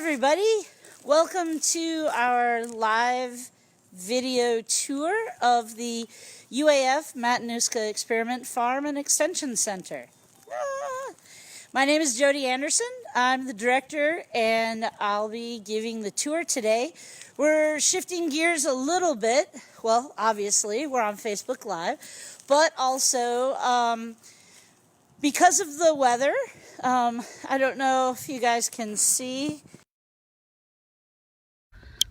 everybody. Welcome to our live video tour of the UAF Matanuska Experiment Farm and Extension Center. My name is Jody Anderson. I'm the director and I'll be giving the tour today. We're shifting gears a little bit. Well, obviously, we're on Facebook Live, but also because of the weather, I don't know if you guys can see.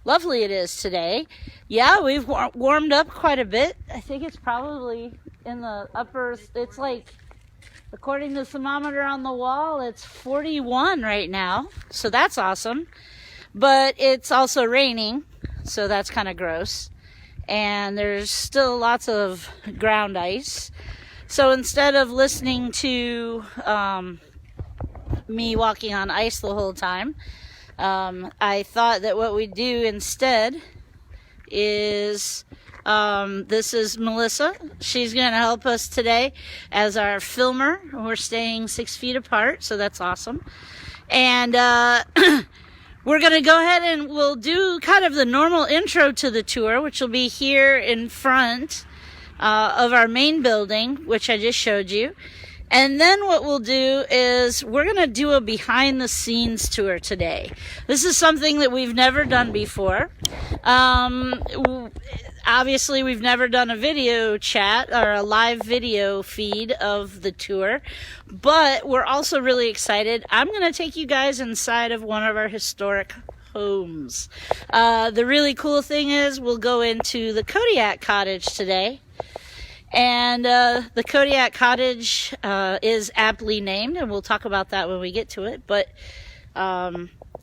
Lovely it is today. Yeah, we've warmed up quite a bit. I think it's probably in the upper, it's like, according to the thermometer on the wall, it's 41 right now. So that's awesome. But it's also raining, so that's kind of gross. And there's still lots of ground ice. So instead of listening to me walking on ice the whole time, I thought that what we'd do instead is, this is Melissa. She's going to help us today as our filmer. We're staying 6 feet apart, so that's awesome. And we're going to go ahead and we'll do kind of the normal intro to the tour, which will be here in front of our main building, which I just showed you. And then what we'll do is we're going to do a behind the scenes tour today. This is something that we've never done before. Obviously, we've never done a video chat or a live video feed of the tour, but we're also really excited. I'm going to take you guys inside of one of our historic homes. The really cool thing is we'll go into the Kodiak Cottage today. And the Kodiak Cottage is aptly named, and we'll talk about that when we get to it. But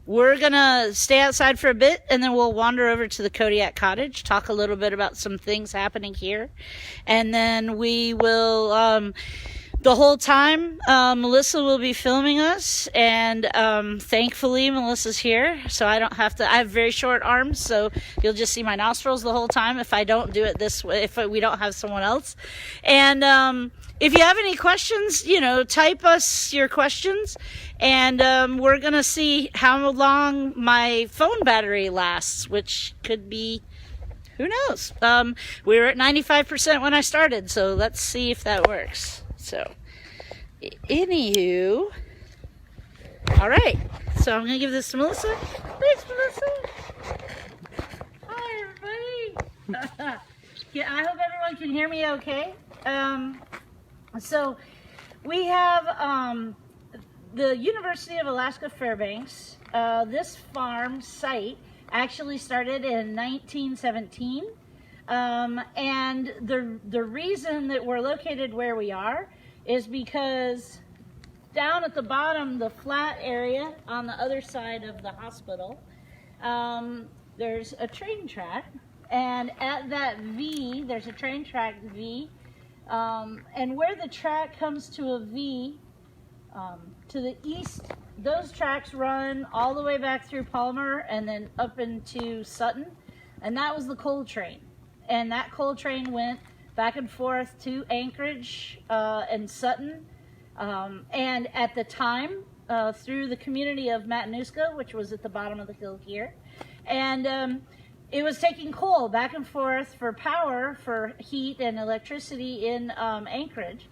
we're going to stay outside for a bit, and then we'll wander over to the Kodiak Cottage, talk a little bit about some things happening here. And then we will, the whole time, Melissa will be filming us. And thankfully, Melissa's here, so I don't have to. I have very short arms, so you'll just see my nostrils the whole time if I don't do it this way, if we don't have someone else. And if you have any questions, type us your questions. And we're going to see how long my phone battery lasts, which could be, who knows? We were at 95% when I started, so let's see if that works. So, anywho, all right. So I'm going to give this to Melissa. Thanks, Melissa. Hi, everybody. Yeah, I hope everyone can hear me okay. So we have the University of Alaska Fairbanks. This farm site actually started in 1917. And the reason that we're located where we are is because down at the bottom, the flat area on the other side of the hospital, there's a train track. And at that V, there's a train track V. And where the track comes to a V, to the east, those tracks run all the way back through Palmer and then up into Sutton. And that was the coal train. And that coal train went back and forth to Anchorage and Sutton. And at the time, through the community of Matanuska, which was at the bottom of the hill here. And it was taking coal back and forth for power, for heat and electricity in Anchorage.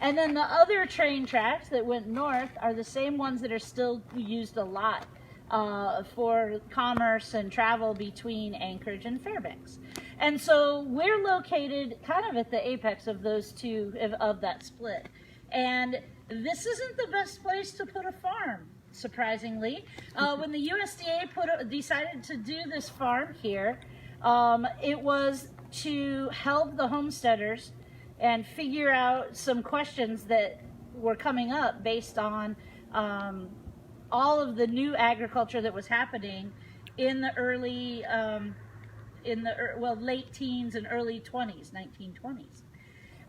And then the other train tracks that went north are the same ones that are still used a lot for commerce and travel between Anchorage and Fairbanks. And so we're located kind of at the apex of those two, of that split. And this isn't the best place to put a farm, surprisingly. When the USDA decided to do this farm here, it was to help the homesteaders and figure out some questions that were coming up based on all of the new agriculture that was happening in the early, late teens and early 20s,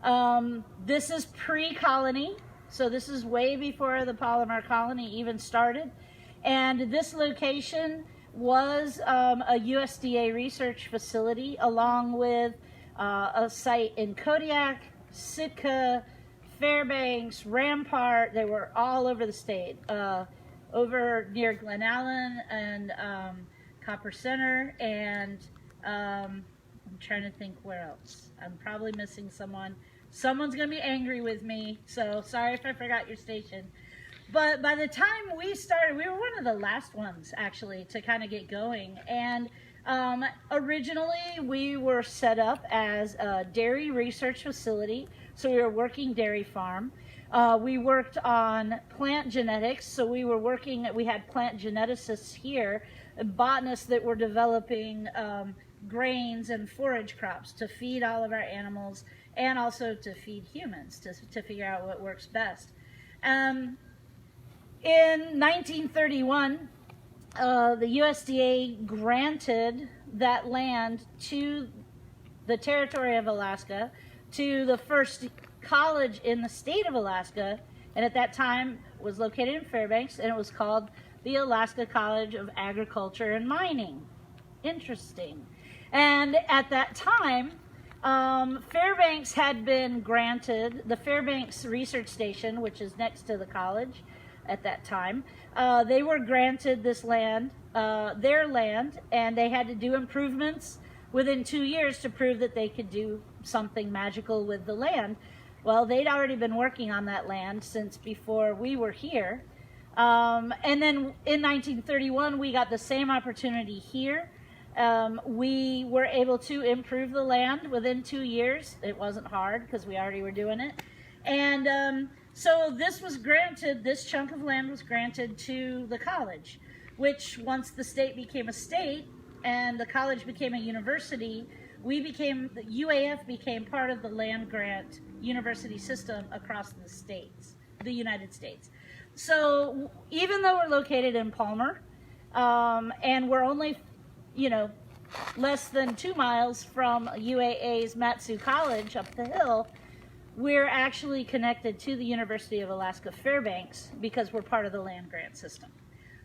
1920s. This is pre-colony, so this is way before the Palmer colony even started. And this location was a USDA research facility along with a site in Kodiak, Sitka, Fairbanks, Rampart. They were all over the state. over near Glen Allen and Copper Center, and I'm trying to think where else. I'm probably missing someone. Someone's going to be angry with me, so sorry if I forgot your station. But by the time we started, we were one of the last ones, actually, to kind of get going. And originally, we were set up as a dairy research facility, so we were a working dairy farm. We worked on plant genetics, so we had plant geneticists here, botanists that were developing grains and forage crops to feed all of our animals and also to feed humans, to figure out what works best. In 1931, the USDA granted that land to the territory of Alaska, to the first college in the state of Alaska, and at that time was located in Fairbanks, and it was called the Alaska College of Agriculture and Mining. Interesting. And at that time, Fairbanks had been granted, the Fairbanks Research Station, which is next to the college at that time, they were granted this land, their land, and they had to do improvements within 2 years to prove that they could do something magical with the land. Well, they'd already been working on that land since before we were here. And then in 1931, we got the same opportunity here. We were able to improve the land within 2 years. It wasn't hard because we already were doing it. And so this was granted, this chunk of land was granted to the college, which once the state became a state and the college became a university, the UAF became part of the land grant university system across the states, the United States. So even though we're located in Palmer, and we're only, less than 2 miles from UAA's Matsu College up the hill, we're actually connected to the University of Alaska Fairbanks because we're part of the land grant system.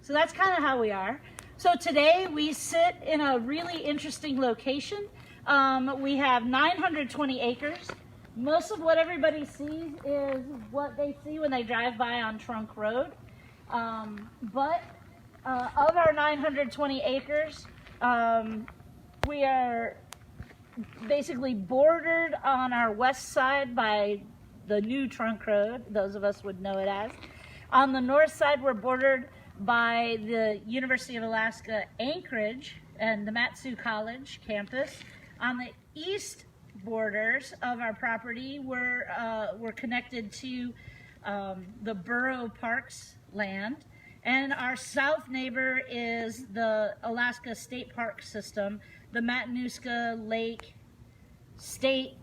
So that's kind of how we are. So today we sit in a really interesting location. We have 920 acres. Most of what everybody sees is what they see when they drive by on Trunk Road. But of our 920 acres, we are basically bordered on our west side by the new Trunk Road, those of us would know it as. On the north side, we're bordered by the University of Alaska Anchorage and the Matsu College campus. On the east borders of our property, we're connected to the Borough Parks land. And our south neighbor is the Alaska State Park System, the Matanuska Lake State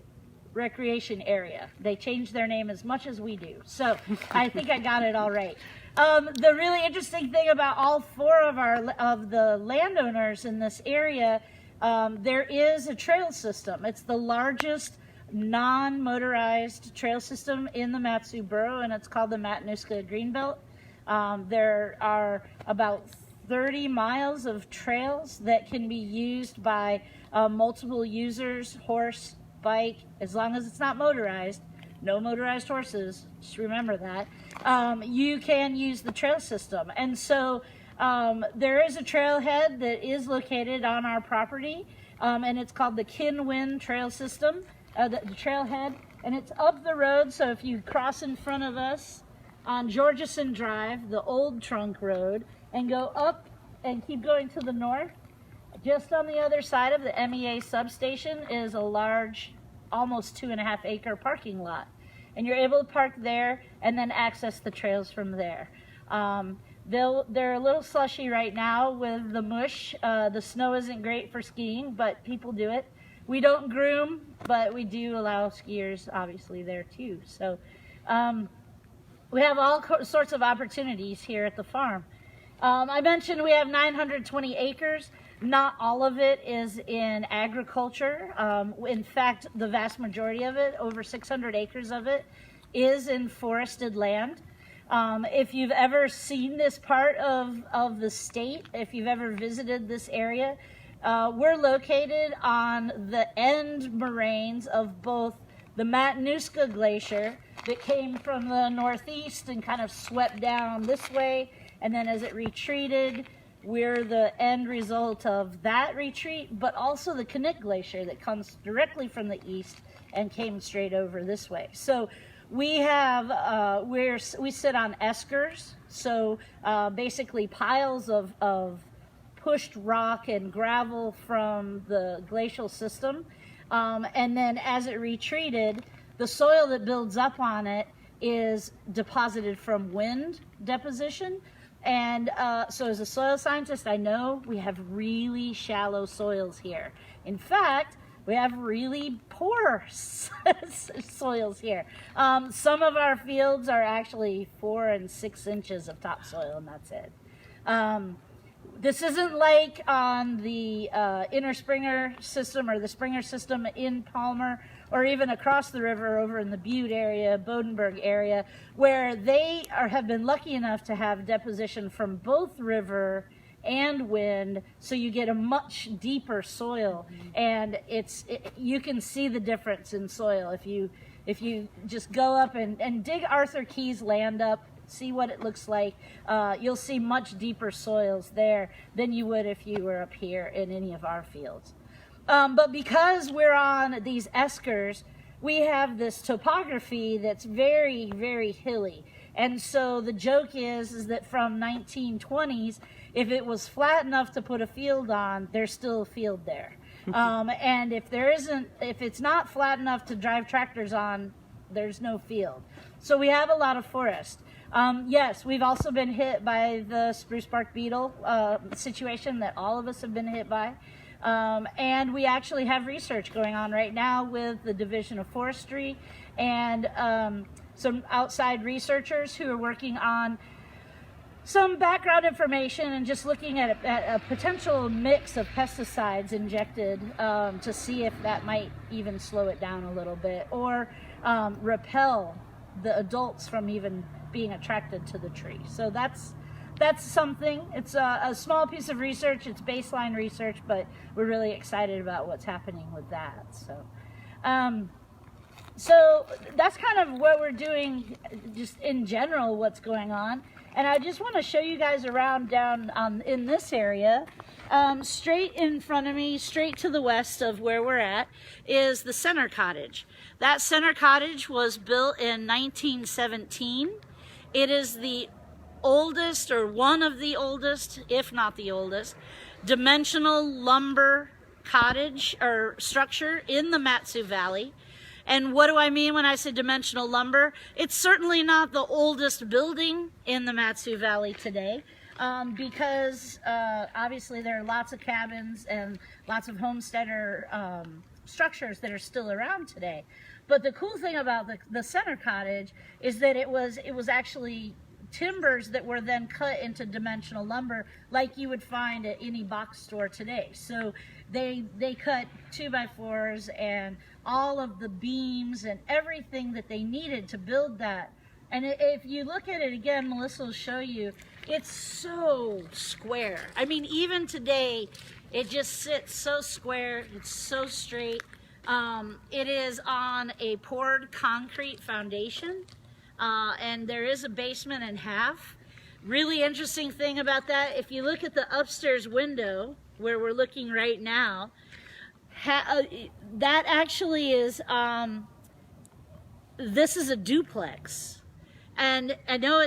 Recreation Area. They changed their name as much as we do. So I think I got it all right. The really interesting thing about all 4 of the landowners in this area, there is a trail system. It's the largest non-motorized trail system in the Matsu Borough, and it's called the Matanuska Greenbelt. There are about 30 miles of trails that can be used by multiple users, horse, bike, as long as it's not motorized. No motorized horses, just remember that. You can use the trail system. And so there is a trailhead that is located on our property, and it's called the Kinwin Trail System, the trailhead, and it's up the road. So if you cross in front of us on Georgeson Drive, the old Trunk Road, and go up and keep going to the north, just on the other side of the MEA substation is a large, almost 2.5 acre parking lot. And you're able to park there and then access the trails from there. They're a little slushy right now with the mush. The snow isn't great for skiing, but people do it. We don't groom, but we do allow skiers, obviously, there too. So we have all sorts of opportunities here at the farm. I mentioned we have 920 acres. Not all of it is in agriculture. In fact, the vast majority of it, over 600 acres of it, is in forested land. If you've ever seen this part of the state, if you've ever visited this area, we're located on the end moraines of both the Matanuska Glacier that came from the northeast and kind of swept down this way, And then as it retreated, we're the end result of that retreat, but also the Kodiak Glacier that comes directly from the east and came straight over this way. So we have, we sit on eskers, so basically piles of pushed rock and gravel from the glacial system. And then as it retreated, the soil that builds up on it is deposited from wind deposition. And so as a soil scientist, I know we have really shallow soils here. In fact, we have really poor soils here. Some of our fields are actually 4 and 6 inches of topsoil, and that's it. This isn't like on the Inner Springer system or the Springer system in Palmer, or even across the river over in the Butte area, Bodenberg area, where they have been lucky enough to have deposition from both river and wind, so you get a much deeper soil. And you can see the difference in soil if you just go up and dig Arthur Key's land up, see what it looks like. You'll see much deeper soils there than you would if you were up here in any of our fields. But because we're on these eskers, we have this topography that's very, very hilly. And so the joke is that from 1920s, if it was flat enough to put a field on, there's still a field there. And if it's not flat enough to drive tractors on, there's no field. So we have a lot of forest. Yes, we've also been hit by the spruce bark beetle situation that all of us have been hit by. And we actually have research going on right now with the Division of Forestry and some outside researchers who are working on some background information and just looking at a potential mix of pesticides injected to see if that might even slow it down a little bit, or repel the adults from even being attracted to the tree. So that's something. It's a small piece of research. It's baseline research, but we're really excited about what's happening with that. So that's kind of what we're doing, just in general, what's going on. And I just want to show you guys around down in this area. Straight in front of me, straight to the west of where we're at, is the center cottage. That center cottage was built in 1917. It is the oldest, or one of the oldest, if not the oldest, dimensional lumber cottage or structure in the Matsu Valley. And what do I mean when I say dimensional lumber? It's certainly not the oldest building in the Matsu Valley today, because obviously there are lots of cabins and lots of homesteader structures that are still around today. But the cool thing about the center cottage is that it was actually timbers that were then cut into dimensional lumber like you would find at any box store today. So they cut 2x4s and all of the beams and everything that they needed to build that. And if you look at it again, Melissa will show you, it's so square. I mean, even today, it just sits so square, it's so straight. It is on a poured concrete foundation, and there is a basement and half. Really interesting thing about that, if you look at the upstairs window, where we're looking right now, that actually is, this is a duplex. And I know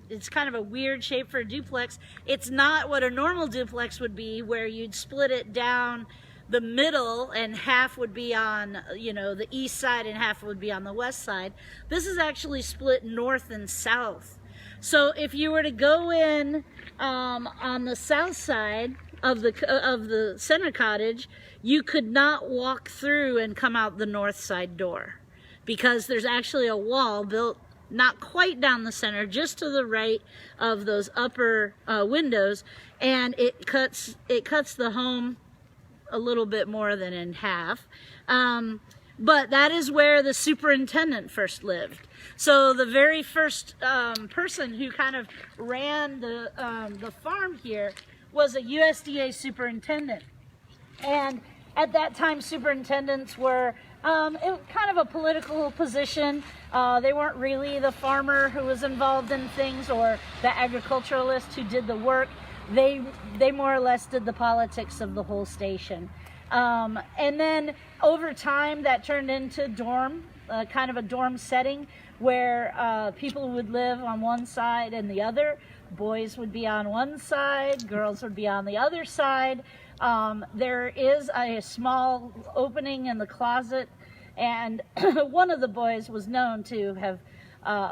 it's kind of a weird shape for a duplex. It's not what a normal duplex would be, where you'd split it down the middle and half would be on, the east side and half would be on the west side. This is actually split north and south. So if you were to go in on the south side of the center cottage, you could not walk through and come out the north side door, because there's actually a wall built not quite down the center, just to the right of those upper windows, and it cuts the home a little bit more than in half. But that is where the superintendent first lived. So the very first person who kind of ran the farm here was a USDA superintendent. And at that time, superintendents were It was kind of a political position. They weren't really the farmer who was involved in things or the agriculturalist who did the work. They more or less did the politics of the whole station. And then over time that turned into dorm, kind of a dorm setting where people would live on one side and the other. Boys would be on one side, girls would be on the other side. There is a small opening in the closet, and one of the boys was known to have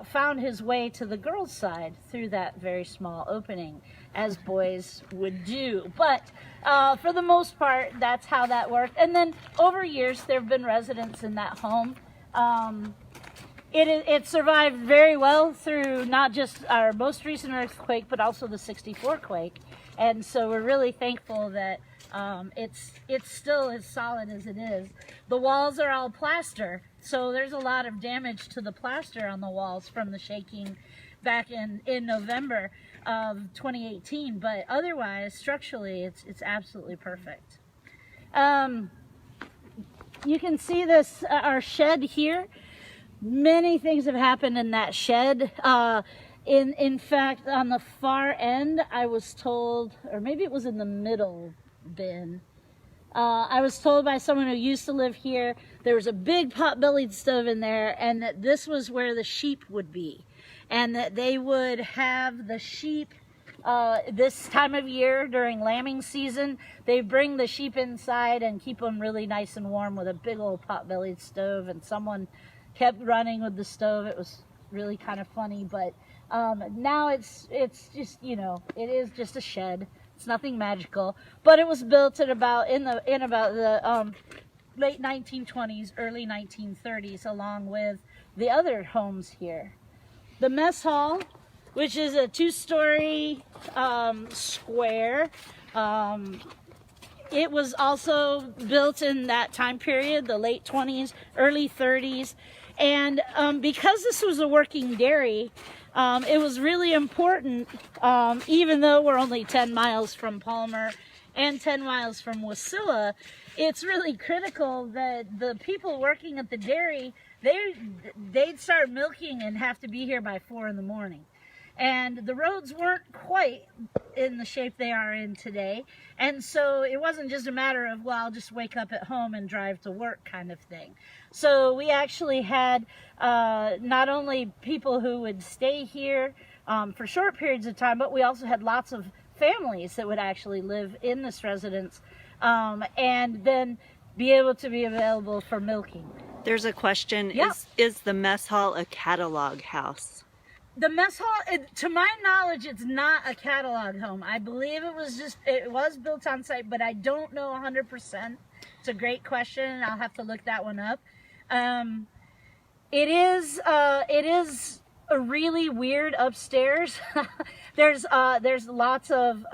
found his way to the girls' side through that very small opening, as boys would do. But for the most part, that's how that worked. And then over years, there have been residents in that home. It survived very well through not just our most recent earthquake, but also the '64 quake. And so we're really thankful that it's still as solid as it is. The walls are all plaster, so there's a lot of damage to the plaster on the walls from the shaking back in November of 2018. But otherwise, structurally, it's absolutely perfect. You can see this, our shed here. Many things have happened in that shed. In fact, on the far end, I was told, or maybe it was in the middle bin, I was told by someone who used to live here, there was a big pot-bellied stove in there, and that this was where the sheep would be, and that they would have the sheep this time of year during lambing season. They bring the sheep inside and keep them really nice and warm with a big old pot-bellied stove, and someone kept running with the stove. It was really kind of funny, but now it's just, you know, it is just a shed. It's nothing magical, but it was built at about in about the late 1920s, early 1930s, along with the other homes here. The mess hall, which is a 2-story square, it was also built in that time period, the late 20s, early 30s. And because this was a working dairy, it was really important, even though we're only 10 miles from Palmer and 10 miles from Wasilla, it's really critical that the people working at the dairy, they'd start milking and have to be here by 4 in the morning. And the roads weren't quite in the shape they are in today. And so it wasn't just a matter of, well, I'll just wake up at home and drive to work kind of thing. So we actually had not only people who would stay here for short periods of time, but we also had lots of families that would actually live in this residence and then be able to be available for milking. There's a question. Yeah. Is the mess hall a catalog house? The mess hall, to my knowledge, it's not a catalog home. I believe it was built on site, but I don't know 100%. It's a great question. I'll have to look that one up. It is a really weird upstairs. There's lots of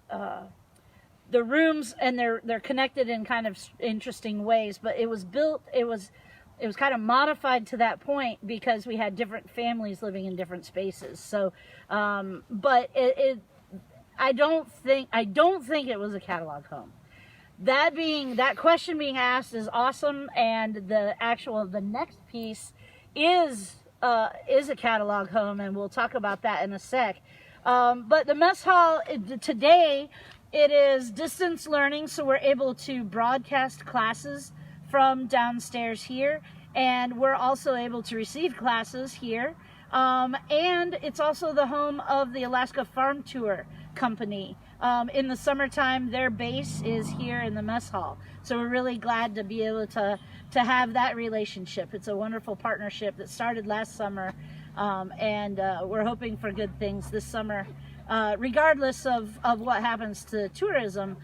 the rooms, and they're connected in kind of interesting ways, but it was kind of modified to that point because we had different families living in different spaces. So, but I don't think it was a catalog home. That question being asked is awesome, and the next piece is a catalog home, and we'll talk about that in a sec. But the mess hall today, it is distance learning, so we're able to broadcast classes from downstairs here, and we're also able to receive classes here, and it's also the home of the Alaska Farm Tour Company. In the summertime, their base is here in the mess hall, so we're really glad to be able to have that relationship. It's a wonderful partnership that started last summer, and we're hoping for good things this summer, regardless of what happens to tourism.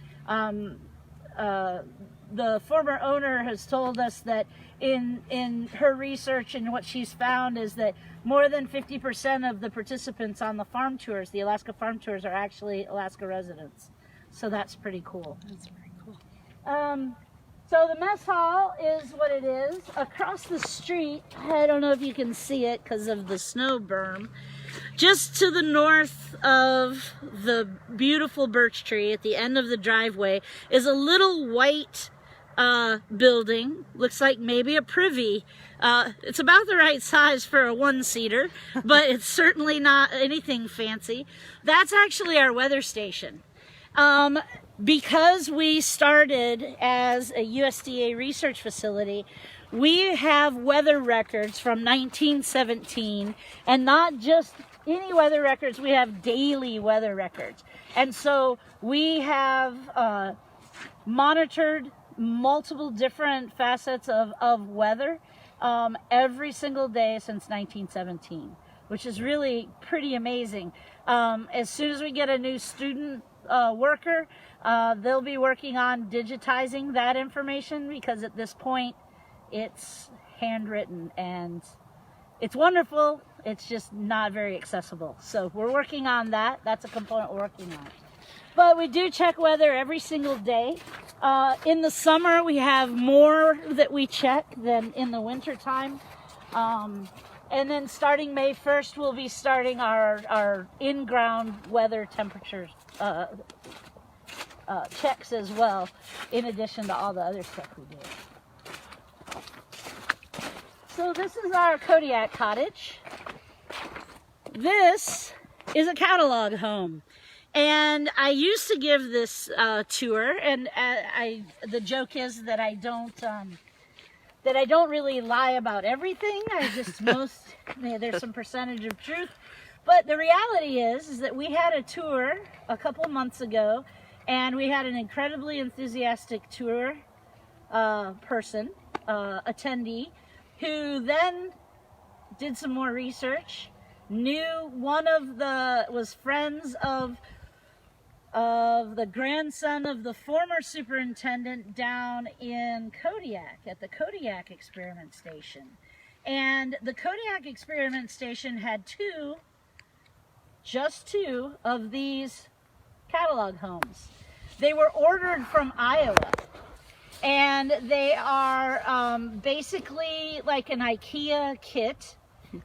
The former owner has told us that in her research, and what she's found is that more than 50% of the participants on the farm tours, the Alaska farm tours, are actually Alaska residents. So that's pretty cool. That's very cool. So the mess hall is what it is. Across the street, I don't know if you can see it because of the snow berm, just to the north of the beautiful birch tree at the end of the driveway is a little white building. Looks like maybe a privy. It's about the right size for a one-seater, but it's certainly not anything fancy. That's actually our weather station. Because we started as a USDA research facility, we have weather records from 1917, and not just any weather records, we have daily weather records. And so we have monitored multiple different facets of weather every single day since 1917, which is really pretty amazing. As soon as we get a new student worker, they'll be working on digitizing that information, because at this point it's handwritten and it's wonderful. It's just not very accessible. So we're working on that. That's a component we're working on. But we do check weather every single day. In the summer, we have more that we check than in the winter time. And then starting May 1st, we'll be starting our in-ground weather temperatures checks as well, in addition to all the other stuff we do. So this is our Kodiak Cottage. This is a catalog home. And I used to give this tour, and the joke is that I don't really lie about everything. I just there's some percentage of truth. But the reality is that we had a tour a couple of months ago, and we had an incredibly enthusiastic tour attendee, who then did some more research, was friends of the grandson of the former superintendent down in Kodiak, at the Kodiak Experiment Station. And the Kodiak Experiment Station had just two of these catalog homes. They were ordered from Iowa, and they are basically like an IKEA kit,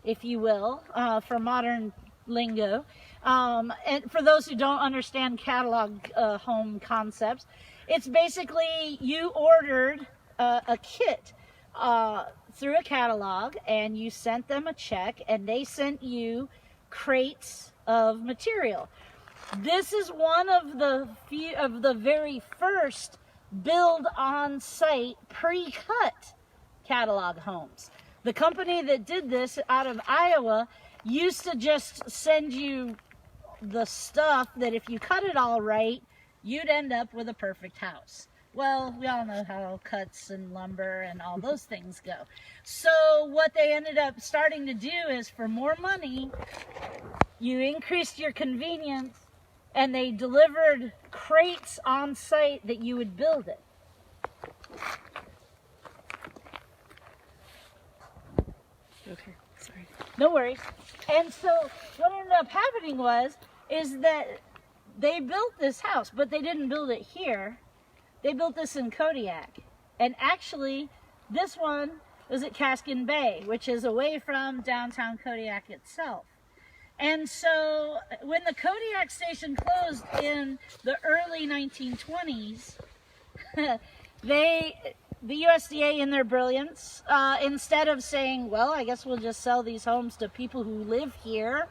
if you will, for modern lingo. And for those who don't understand catalog home concepts, it's basically you ordered a kit through a catalog, and you sent them a check, and they sent you crates of material. This is one of the very first build on site pre-cut catalog homes. The company that did this out of Iowa used to just send you the stuff that if you cut it all right, you'd end up with a perfect house. Well, we all know how cuts and lumber and all those things go. So what they ended up starting to do is, for more money, you increased your convenience, and they delivered crates on site that you would build it. Okay, sorry. No worries. And so what ended up happening is that they built this house, but they didn't build it here. They built this in Kodiak. And actually, this one was at Caskin Bay, which is away from downtown Kodiak itself. And so when the Kodiak station closed in the early 1920s, the USDA, in their brilliance, instead of saying, well, I guess we'll just sell these homes to people who live here,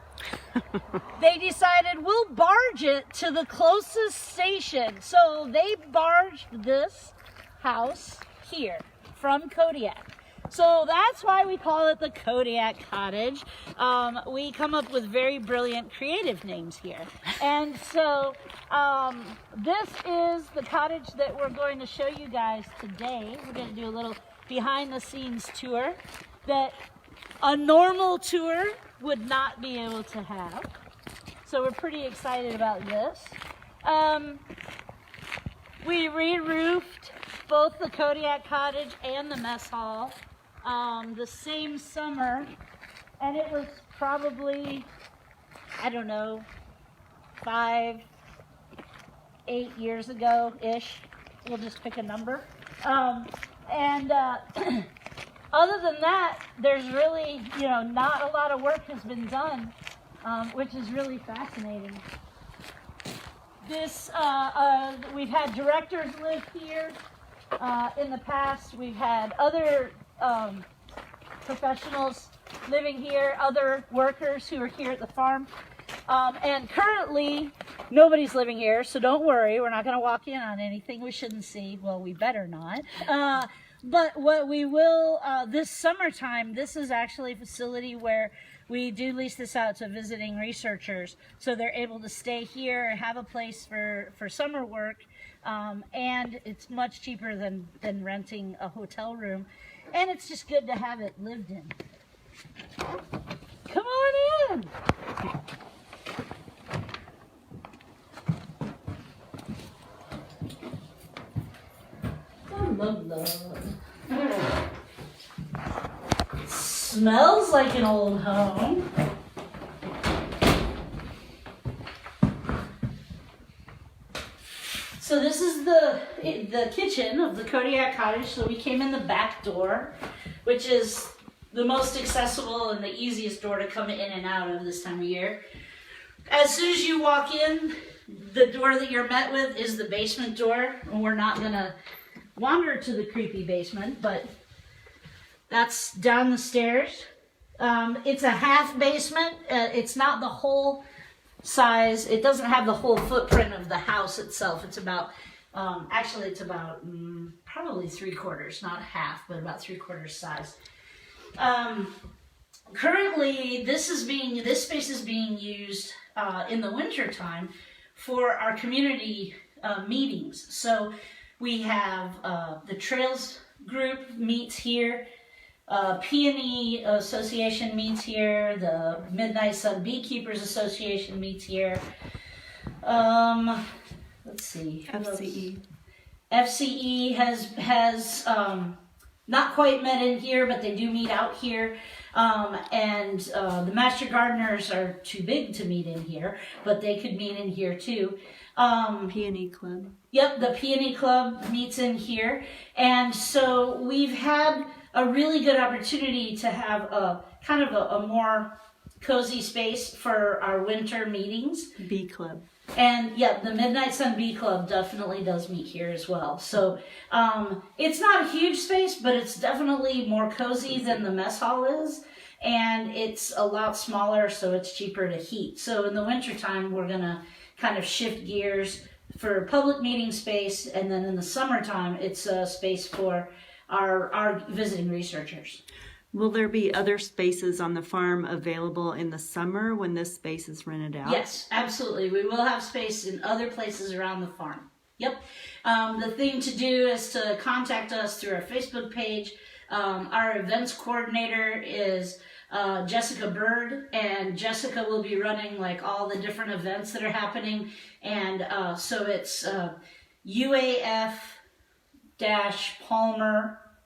they decided we'll barge it to the closest station. So they barged this house here from Kodiak. So that's why we call it the Kodiak Cottage. We come up with very brilliant creative names here. And so this is the cottage that we're going to show you guys today. We're going to do a little behind the scenes tour that a normal tour would not be able to have. So we're pretty excited about this. We re-roofed both the Kodiak Cottage and the mess hall the same summer, and it was probably, I don't know, 5-8 years ago-ish. We'll just pick a number. Other than that, there's really, not a lot of work has been done, which is really fascinating. This, we've had directors live here. In the past, we've had other professionals living here, other workers who are here at the farm. And currently, nobody's living here, so don't worry. We're not going to walk in on anything we shouldn't see. Well, we better not. But what we will, this summertime, this is actually a facility where we do lease this out to visiting researchers. So they're able to stay here, have a place for summer work, and it's much cheaper than renting a hotel room. And it's just good to have it lived in. Come on in. Smells like an old home. So this is the kitchen of the Kodiak Cottage. So we came in the back door, which is the most accessible and the easiest door to come in and out of this time of year. As soon as you walk in, the door that you're met with is the basement door. And we're not gonna wander to the creepy basement, but that's down the stairs. It's a half basement. It's not the whole size. It doesn't have the whole footprint of the house itself. It's about, actually it's about probably 3/4, not half, but about 3/4 size. Currently, this space is being used in the winter time for our community meetings. So we have the Trails group meets here, Peony Association meets here, the Midnight Sun Beekeepers Association meets here. Let's see. FCE has not quite met in here, but they do meet out here. And the Master Gardeners are too big to meet in here, but they could meet in here too. Peony Club. Yep, the Peony Club meets in here. And so we've had a really good opportunity to have a kind of a more cozy space for our winter meetings. Bee Club. And yeah, the Midnight Sun Bee Club definitely does meet here as well. So it's not a huge space, but it's definitely more cozy than the mess hall is. And it's a lot smaller, so it's cheaper to heat. So in the wintertime, we're going to kind of shift gears for public meeting space. And then in the summertime, it's a space for our visiting researchers. Will there be other spaces on the farm available in the summer when this space is rented out? Yes, absolutely. We will have space in other places around the farm. Yep. The thing to do is to contact us through our Facebook page. Our events coordinator is Jessica Bird, and Jessica will be running like all the different events that are happening. And so it's UAF-Palmer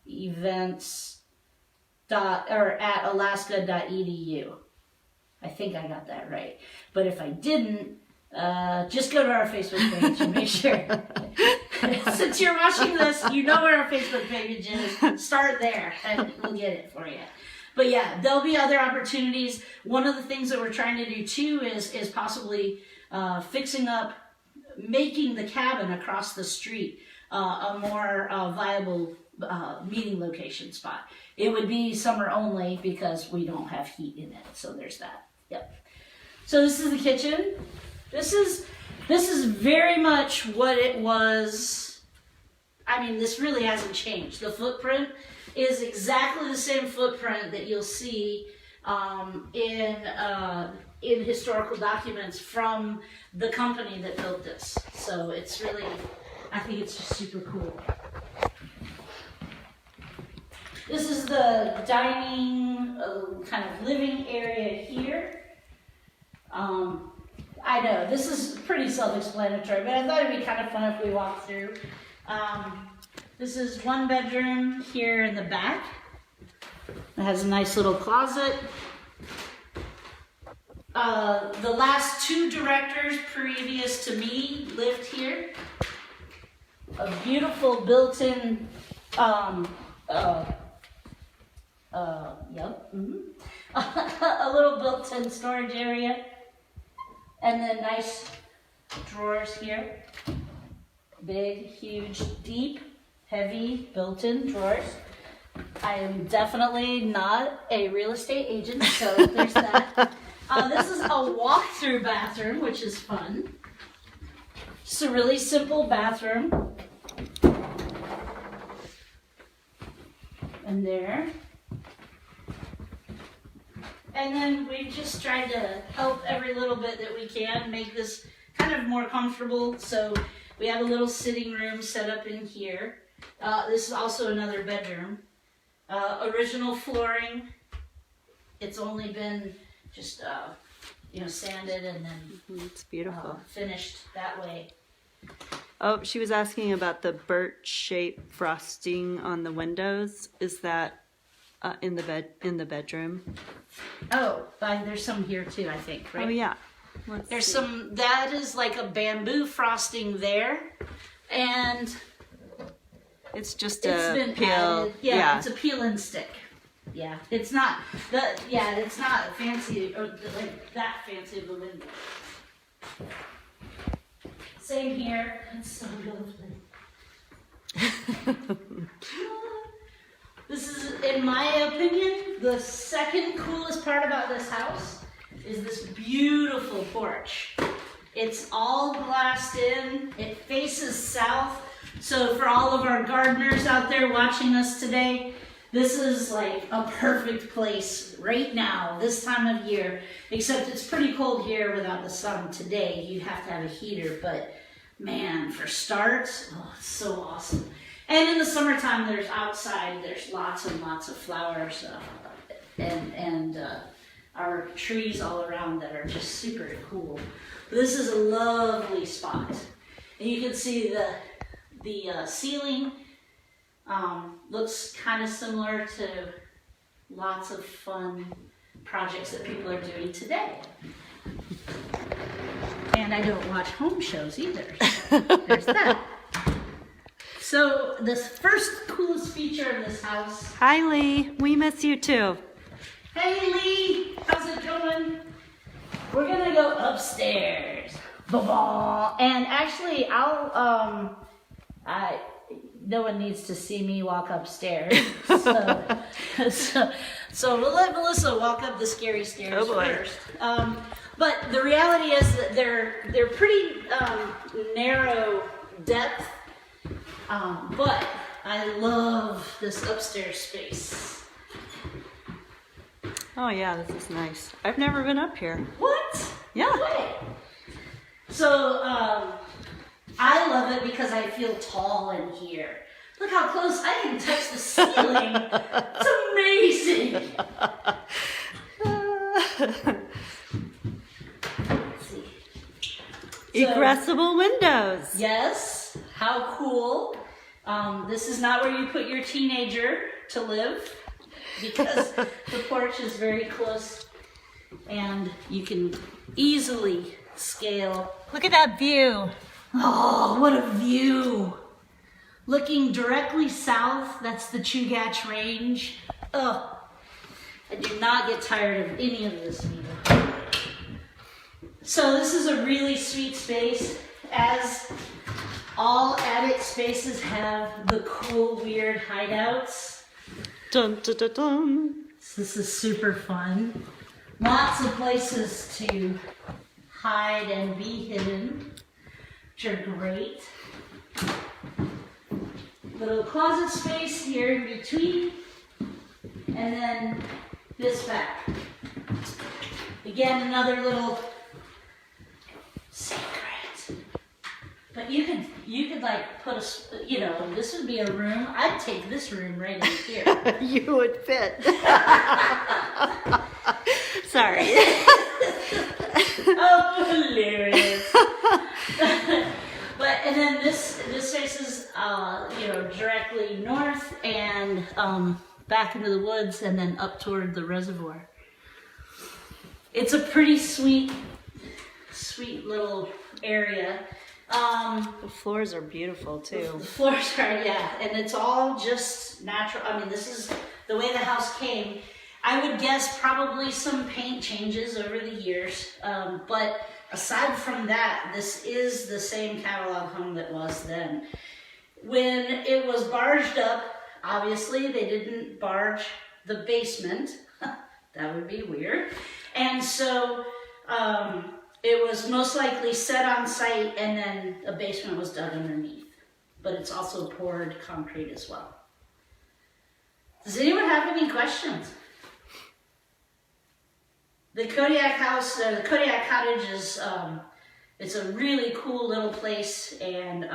events at alaska.edu. I think I got that right. But if I didn't, just go to our Facebook page and make sure. Since you're watching this, you know where our Facebook page is. Start there and we'll get it for you. But yeah, there'll be other opportunities. One of the things that we're trying to do too is possibly fixing up, making the cabin across the street a more viable meeting location spot. It would be summer only because we don't have heat in it. So there's that. Yep. So this is the kitchen. This is very much what it was. I mean, this really hasn't changed. The footprint is exactly the same footprint that you'll see in historical documents from the company that built this. So it's really, I think it's just super cool. This is the dining, kind of living area here. I know, this is pretty self-explanatory, but I thought it'd be kind of fun if we walked through. This is one bedroom here in the back. It has a nice little closet. The last two directors previous to me lived here. A beautiful built-in, a little built-in storage area. And then nice drawers here. Big, huge, deep. heavy built-in drawers. I am definitely not a real estate agent, so there's that. This is a walk-through bathroom, which is fun. Just a really simple bathroom. And there. And then we've just tried to help every little bit that we can, make this kind of more comfortable. So we have a little sitting room set up in here. This is also another bedroom. Original flooring. It's only been just, sanded and then It's beautiful. Finished that way. Oh, she was asking about the birch-shaped frosting on the windows. Is that in the bedroom? Oh, there's some here too, I think, right? Oh yeah. There's some, that is like a bamboo frosting there. And it's just it's a been peel. added. Yeah, it's a peel and stick. Yeah, it's not it's not fancy or like that fancy of a window. Same here. It's so lovely. This is, in my opinion, the second coolest part about this house is this beautiful porch. It's all glassed in. It faces south. So for all of our gardeners out there watching us today, this is like a perfect place right now, this time of year. Except it's pretty cold here without the sun today. You'd have to have a heater, but man, for starts, it's so awesome. And in the summertime, there's lots and lots of flowers and our trees all around that are just super cool. This is a lovely spot. And you can see the ceiling looks kind of similar to lots of fun projects that people are doing today. And I don't watch home shows either. So there's that. So the first coolest feature of this house. Hi Lee, we miss you too. Hey Lee, how's it going? We're gonna go upstairs. Ba-ba. And actually, no one needs to see me walk upstairs. So we'll let Melissa walk up the scary stairs first. But the reality is that they're pretty narrow depth. But I love this upstairs space. Oh yeah, this is nice. I've never been up here. What? Yeah. No way. So I love it because I feel tall in here. Look how close I can touch the ceiling. It's amazing. Let's see. Egressible windows. Yes. How cool. This is not where you put your teenager to live because the porch is very close and you can easily scale. Look at that view. Oh, what a view. Looking directly south, that's the Chugach Range. Oh, I do not get tired of any of this either. So this is a really sweet space, as all attic spaces have the cool, weird hideouts. Dun, dun, dun, dun. So this is super fun. Lots of places to hide and be hidden, which are great. Little closet space here in between, and then this back. Again, another little secret. But you could like put this would be a room. I'd take this room right in here. You would fit. Sorry. Oh, hilarious. And then this faces directly north and back into the woods and then up toward the reservoir. It's a pretty sweet little area. The floors are beautiful too. The floors are, and it's all just natural. I mean, this is the way the house came. I would guess probably some paint changes over the years, but aside from that, this is the same catalog home that was then. When it was barged up, obviously they didn't barge the basement. That would be weird. And so it was most likely set on site, and then a basement was dug underneath. But it's also poured concrete as well. Does anyone have any questions? The Kodiak house, the Kodiak Cottage is, it's a really cool little place, and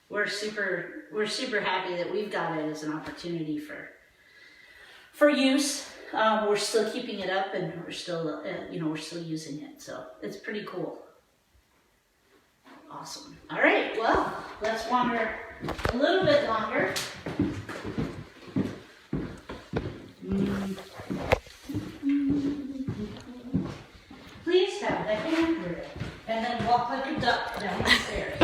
we're super happy that we've got it as an opportunity for use. We're still keeping it up, and we're still, we're still using it. So it's pretty cool. Awesome. All right, well, let's wander a little bit longer. Please have the handrail, and then walk like a duck down the stairs.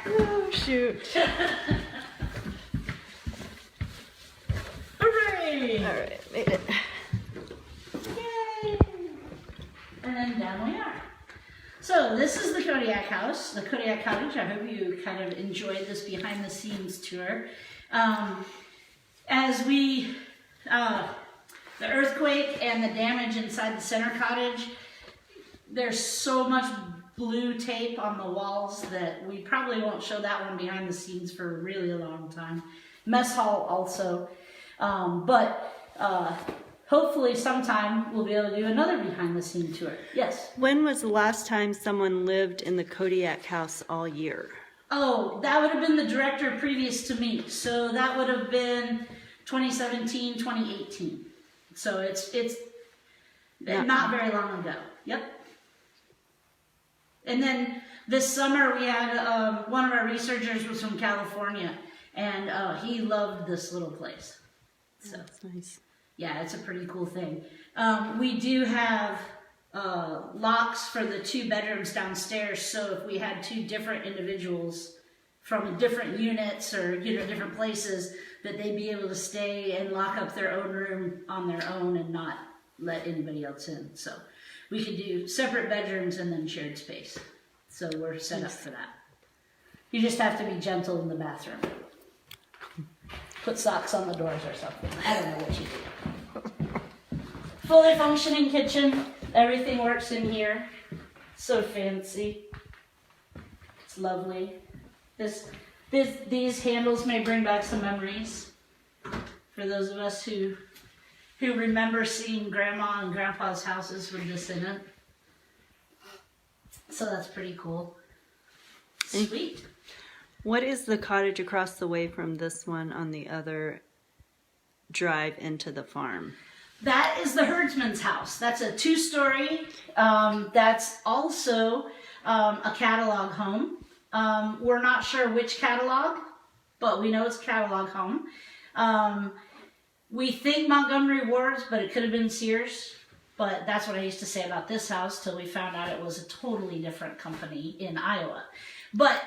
Oh, shoot. Hooray! All right, made it. Yay! And then down we are. So this is the Kodiak house, the Kodiak Cottage. I hope you kind of enjoyed this behind the scenes tour. As we, the earthquake and the damage inside the center cottage, there's so much blue tape on the walls that we probably won't show that one behind the scenes for a really long time. Mess hall also. Hopefully sometime we'll be able to do another behind the scene tour. Yes? When was the last time someone lived in the Kodiak house all year? Oh, that would have been the director previous to me. So that would have been 2017, 2018. So it's not very long ago. Yep. And then this summer we had, one of our researchers was from California, and he loved this little place. So That's nice. yeah, it's a pretty cool thing. We do have locks for the 2 bedrooms downstairs, so if we had 2 different individuals from different units or different places, that they'd be able to stay and lock up their own room on their own and not let anybody else in. So we could do separate bedrooms and then shared space. So we're set up for that. You just have to be gentle in the bathroom. Put socks on the doors or something. I don't know what you do. Fully functioning kitchen. Everything works in here. So fancy. It's lovely. These handles may bring back some memories for those of us who remember seeing Grandma and Grandpa's houses with this in it. So that's pretty cool. Sweet. What is the cottage across the way from this one on the other drive into the farm? That is the herdsman's house. That's a 2-story. That's also a catalog home. We're not sure which catalog, but we know it's a catalog home. We think Montgomery Ward's, but it could have been Sears. But that's what I used to say about this house till we found out it was a totally different company in Iowa. But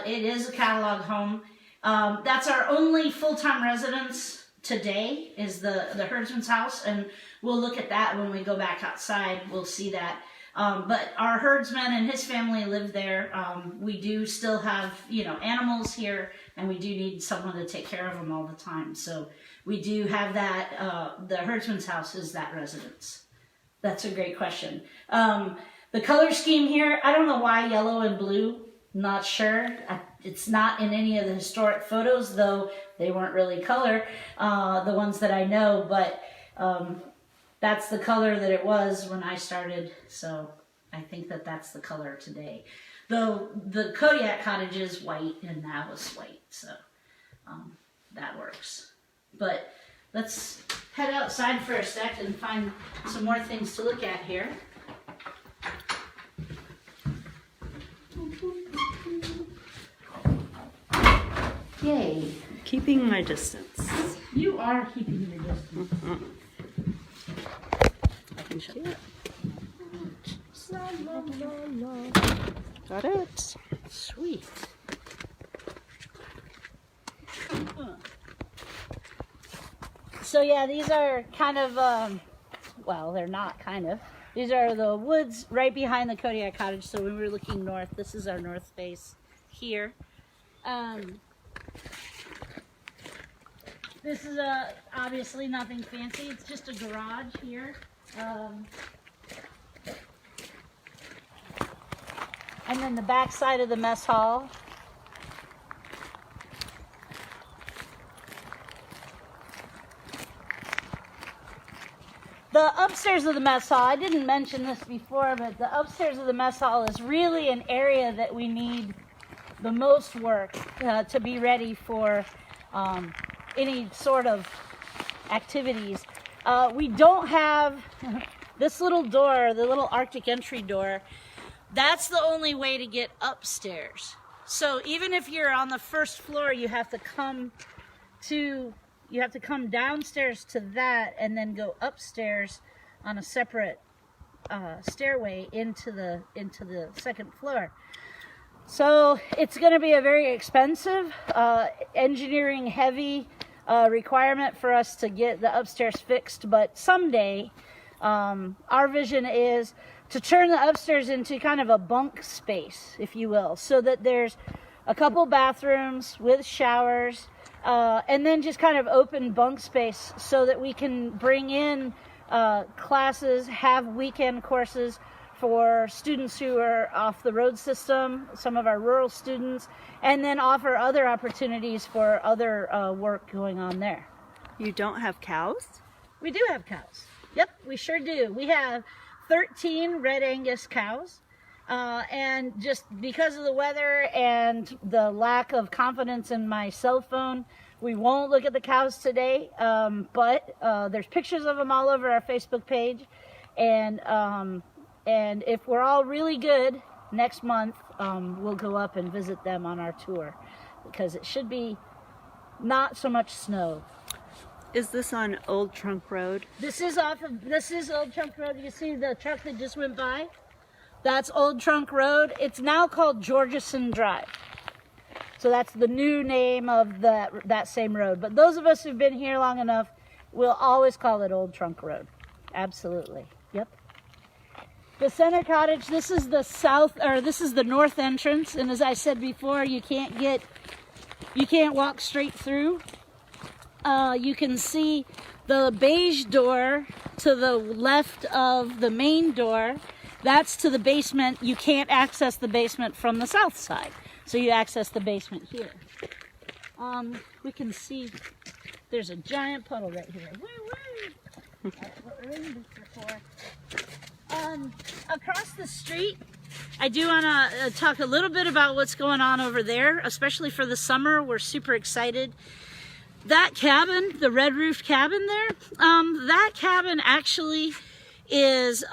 it is a catalog home. That's our only full-time residence today is the herdsman's house, and we'll look at that when we go back outside. We'll see that. But our herdsman and his family live there. We do still have, animals here, and we do need someone to take care of them all the time. So we do have that. The herdsman's house is that residence. That's a great question. The color scheme here, I don't know why yellow and blue. Not sure. It's not in any of the historic photos, though they weren't really color, the ones that I know, but that's the color that it was when I started, so I think that that's the color today. Though the Kodiak Cottage is white, and that was white, so that works. But let's head outside for a sec and find some more things to look at here. Yay. Keeping my distance. You are keeping your distance. I can show you. Got it. Sweet. So yeah, these are kind of, well, they're not kind of. These are the woods right behind the Kodiak Cottage. So when we're looking north, this is our north face here. This is obviously nothing fancy. It's just a garage here. And then the back side of the mess hall. The upstairs of the mess hall, I didn't mention this before, but the upstairs of the mess hall is really an area that we need the most work to be ready for any sort of activities. We don't have this little door, the little Arctic entry door. That's the only way to get upstairs. So even if you're on the first floor, you have to come downstairs to that and then go upstairs on a separate stairway into the second floor. So it's going to be a very expensive, engineering heavy requirement for us to get the upstairs fixed. But someday, our vision is to turn the upstairs into kind of a bunk space, if you will, so that there's a couple bathrooms with showers, and then just kind of open bunk space so that we can bring in classes, have weekend courses for students who are off the road system, some of our rural students, and then offer other opportunities for other work going on there. You don't have cows? We do have cows. Yep, we sure do. We have 13 red Angus cows. And just because of the weather and the lack of confidence in my cell phone, we won't look at the cows today. But there's pictures of them all over our Facebook page. And if we're all really good, next month we'll go up and visit them on our tour, because it should be not so much snow. Is this on Old Trunk Road? This is Old Trunk Road. You see the truck that just went by? That's Old Trunk Road. It's now called Georgeson Drive. So that's the new name of that same road. But those of us who've been here long enough will always call it Old Trunk Road. Absolutely. Yep. The center cottage, this is the north entrance, and as I said before, you can't walk straight through. You can see the beige door to the left of the main door. That's to the basement. You can't access the basement from the south side, so you access the basement here. We can see there's a giant puddle right here. Woo-woo! That's what we're in this for. Across the street, I do want to talk a little bit about what's going on over there, especially for the summer. We're super excited. That cabin, the red roofed cabin there, that cabin actually is,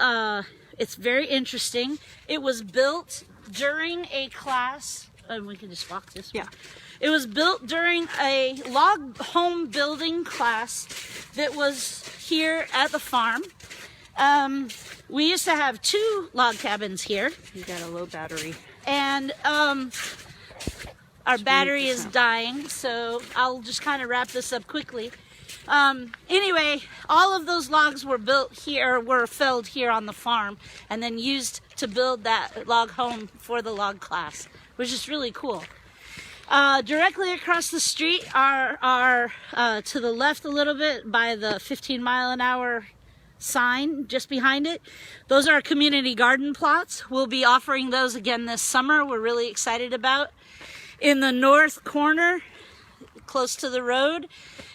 it's very interesting. It was built during a class, we can just walk this way. Yeah. It was built during a log home building class that was here at the farm. We used to have 2 log cabins here. You got a low battery. And our battery is dying, so I'll just kind of wrap this up quickly. Anyway, all of those logs were felled here on the farm and then used to build that log home for the log class, which is really cool. Directly across the street are to the left a little bit by the 15-mile-an-hour sign just behind it. Those are community garden plots. We'll be offering those again this summer. We're really excited about. In the north corner, close to the road,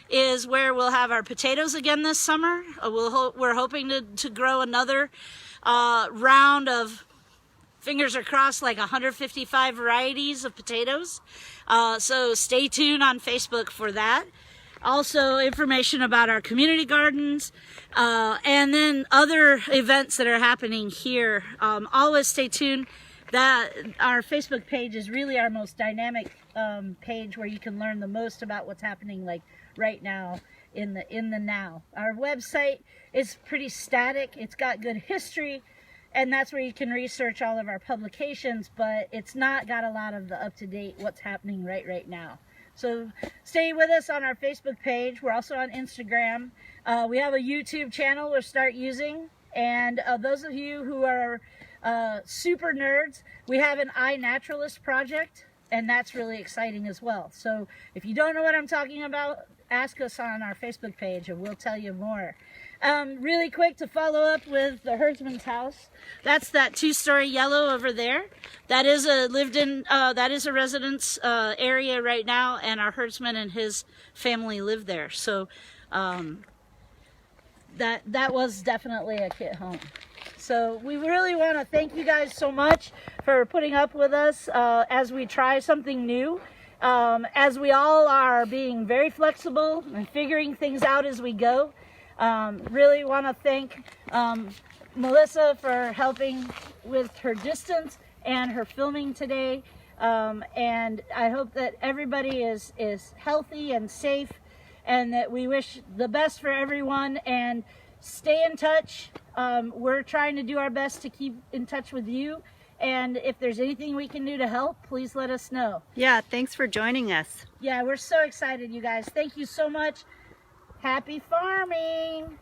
is where we'll have our potatoes again this summer. We're hoping to grow another round of, fingers are crossed, like 155 varieties of potatoes. So stay tuned on Facebook for that. Also information about our community gardens, and then other events that are happening here. Always stay tuned. That our Facebook page is really our most dynamic page, where you can learn the most about what's happening like right now in the now. Our website is pretty static. It's got good history, and that's where you can research all of our publications, but it's not got a lot of the up-to-date what's happening right now. So stay with us on our Facebook page. We're also on Instagram. We have a YouTube channel we'll start using. And those of you who are super nerds, we have an iNaturalist project, and that's really exciting as well. So if you don't know what I'm talking about, ask us on our Facebook page and we'll tell you more. Really quick to follow up with the herdsman's house. That's that 2-story yellow over there. That is a that is a residence area right now, and our herdsman and his family live there. So that was definitely a kit home. So we really want to thank you guys so much for putting up with us as we try something new. As we all are being very flexible and figuring things out as we go. Really want to thank Melissa for helping with her distance and her filming today. And I hope that everybody is healthy and safe, and that we wish the best for everyone, and stay in touch. We're trying to do our best to keep in touch with you. And if there's anything we can do to help, please let us know. Yeah, thanks for joining us. Yeah, we're so excited, you guys. Thank you so much. Happy farming!